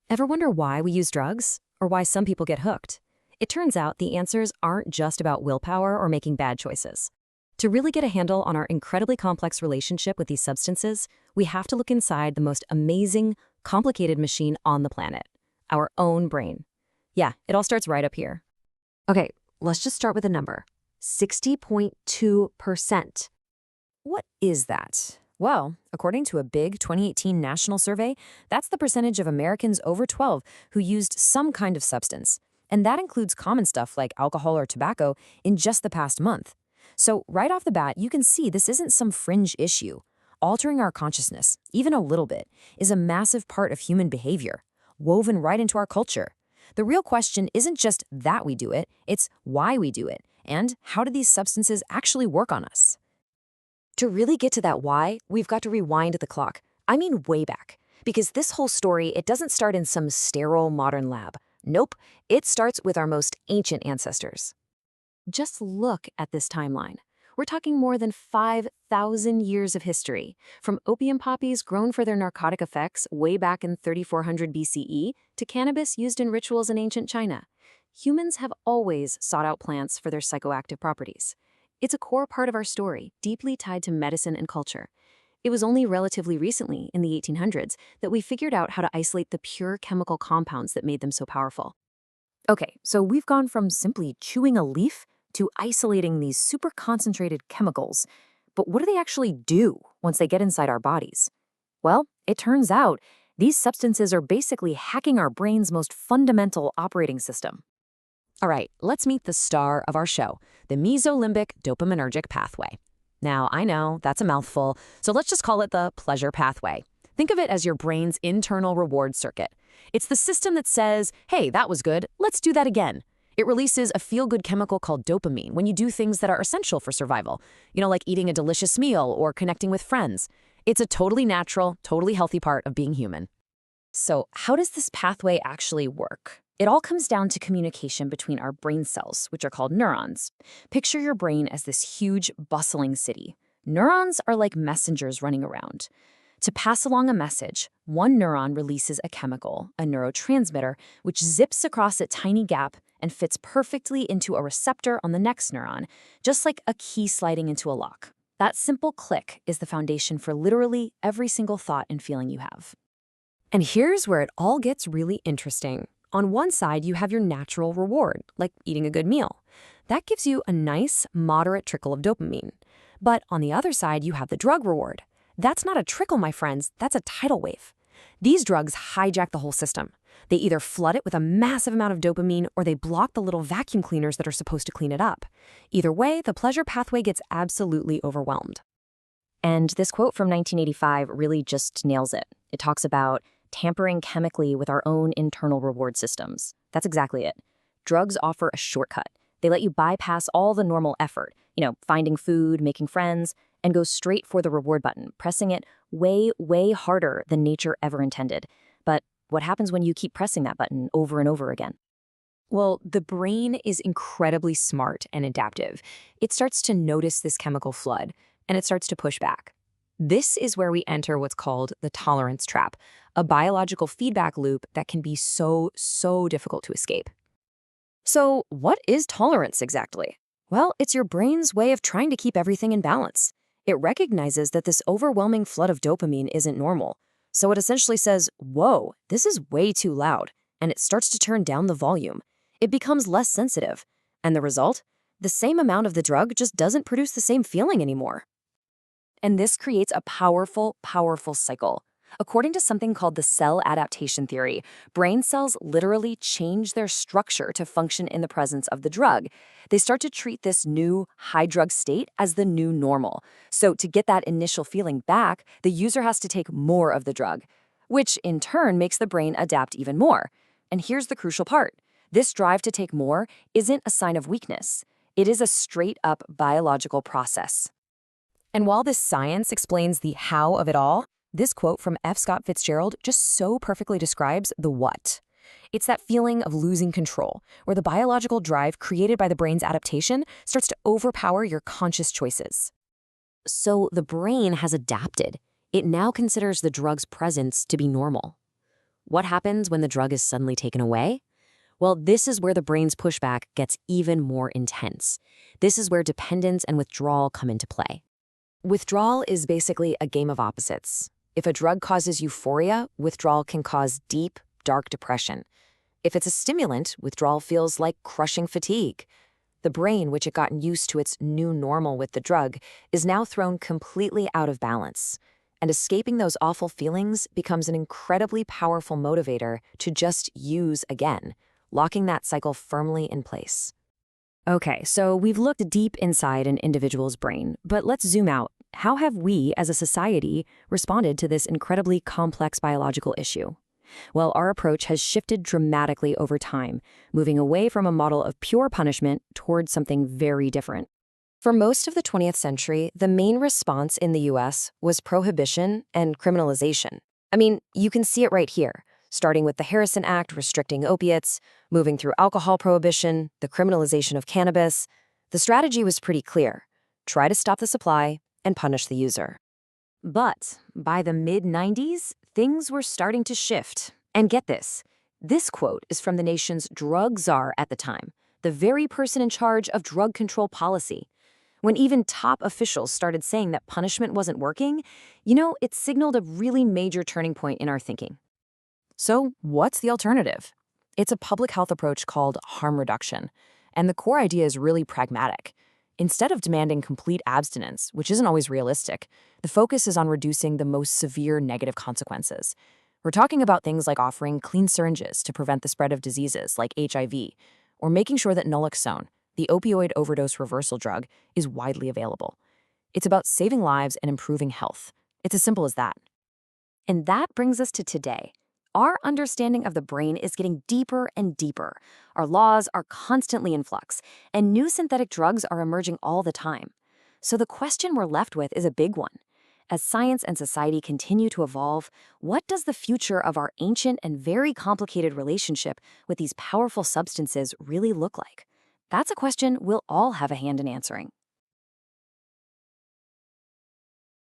Ever wonder why we use drugs? Or why some people get hooked? It turns out the answers aren't just about willpower or making bad choices. To really get a handle on our incredibly complex relationship with these substances, we have to look inside the most amazing, complicated machine on the planet, our own brain. Yeah, it all starts right up here. Okay, let's just start with a number. 60.2%. What is that? Well, according to a big 2018 national survey, that's the percentage of Americans over 12 who used some kind of substance. And that includes common stuff like alcohol or tobacco in just the past month. So right off the bat, you can see this isn't some fringe issue. Altering our consciousness, even a little bit, is a massive part of human behavior, woven right into our culture. The real question isn't just that we do it, it's why we do it, and how do these substances actually work on us? To really get to that why, we've got to rewind the clock. I mean way back. Because this whole story, it doesn't start in some sterile modern lab. Nope, it starts with our most ancient ancestors. Just look at this timeline. We're talking more than 5,000 years of history, from opium poppies grown for their narcotic effects way back in 3400 BCE to cannabis used in rituals in ancient China. Humans have always sought out plants for their psychoactive properties. It's a core part of our story, deeply tied to medicine and culture. It was only relatively recently, in the 1800s, that we figured out how to isolate the pure chemical compounds that made them so powerful. Okay, so we've gone from simply chewing a leaf to isolating these super concentrated chemicals. But what do they actually do once they get inside our bodies? Well, it turns out these substances are basically hacking our brain's most fundamental operating system. All right, let's meet the star of our show, the mesolimbic dopaminergic pathway. Now, I know that's a mouthful, so let's just call it the pleasure pathway. Think of it as your brain's internal reward circuit. It's the system that says, hey, that was good, let's do that again. It releases a feel-good chemical called dopamine when you do things that are essential for survival, like eating a delicious meal or connecting with friends. It's a totally natural, totally healthy part of being human. So how does this pathway actually work? It all comes down to communication between our brain cells, which are called neurons. Picture your brain as this huge, bustling city. Neurons are like messengers running around. To pass along a message, one neuron releases a chemical, a neurotransmitter, which zips across a tiny gap and fits perfectly into a receptor on the next neuron, just like a key sliding into a lock. That simple click is the foundation for literally every single thought and feeling you have. And here's where it all gets really interesting. On one side, you have your natural reward, like eating a good meal. That gives you a nice, moderate trickle of dopamine. But on the other side, you have the drug reward. That's not a trickle, my friends, that's a tidal wave. These drugs hijack the whole system. They either flood it with a massive amount of dopamine or they block the little vacuum cleaners that are supposed to clean it up. Either way, the pleasure pathway gets absolutely overwhelmed. And this quote from 1985 really just nails it. It talks about tampering chemically with our own internal reward systems. That's exactly it. Drugs offer a shortcut. They let you bypass all the normal effort, finding food, making friends, and go straight for the reward button, pressing it way, way harder than nature ever intended. But what happens when you keep pressing that button over and over again? Well, the brain is incredibly smart and adaptive. It starts to notice this chemical flood, and it starts to push back. This is where we enter what's called the tolerance trap, a biological feedback loop that can be so difficult to escape. So, what is tolerance exactly? Well, it's your brain's way of trying to keep everything in balance. It recognizes that this overwhelming flood of dopamine isn't normal. So it essentially says, whoa, this is way too loud, and it starts to turn down the volume. It becomes less sensitive. And the result? The same amount of the drug just doesn't produce the same feeling anymore. And this creates a powerful cycle. According to something called the cell adaptation theory, brain cells literally change their structure to function in the presence of the drug. They start to treat this new high drug state as the new normal. So to get that initial feeling back, the user has to take more of the drug, which in turn makes the brain adapt even more. And here's the crucial part. This drive to take more isn't a sign of weakness. It is a straight-up biological process. And while this science explains the how of it all, this quote from F. Scott Fitzgerald just so perfectly describes the what. It's that feeling of losing control, where the biological drive created by the brain's adaptation starts to overpower your conscious choices. So the brain has adapted. It now considers the drug's presence to be normal. What happens when the drug is suddenly taken away? Well, this is where the brain's pushback gets even more intense. This is where dependence and withdrawal come into play. Withdrawal is basically a game of opposites. If a drug causes euphoria, withdrawal can cause deep, dark depression. If it's a stimulant, withdrawal feels like crushing fatigue. The brain, which had gotten used to its new normal with the drug, is now thrown completely out of balance. And escaping those awful feelings becomes an incredibly powerful motivator to just use again, locking that cycle firmly in place. Okay, so we've looked deep inside an individual's brain, but let's zoom out. How have we, as a society, responded to this incredibly complex biological issue? Well, our approach has shifted dramatically over time, moving away from a model of pure punishment towards something very different. For most of the 20th century, the main response in the US was prohibition and criminalization. I mean, you can see it right here, starting with the Harrison Act restricting opiates, moving through alcohol prohibition, the criminalization of cannabis. The strategy was pretty clear: try to stop the supply and punish the user. But by the mid-90s, things were starting to shift. And get this quote is from the nation's drug czar at the time, the very person in charge of drug control policy. When even top officials started saying that punishment wasn't working, it signaled a really major turning point in our thinking. So what's the alternative? It's a public health approach called harm reduction, and the core idea is really pragmatic. Instead of demanding complete abstinence, which isn't always realistic, the focus is on reducing the most severe negative consequences. We're talking about things like offering clean syringes to prevent the spread of diseases like HIV, or making sure that naloxone, the opioid overdose reversal drug, is widely available. It's about saving lives and improving health. It's as simple as that. And that brings us to today. Our understanding of the brain is getting deeper and deeper. Our laws are constantly in flux, and new synthetic drugs are emerging all the time. So the question we're left with is a big one. As science and society continue to evolve, what does the future of our ancient and very complicated relationship with these powerful substances really look like? That's a question we'll all have a hand in answering.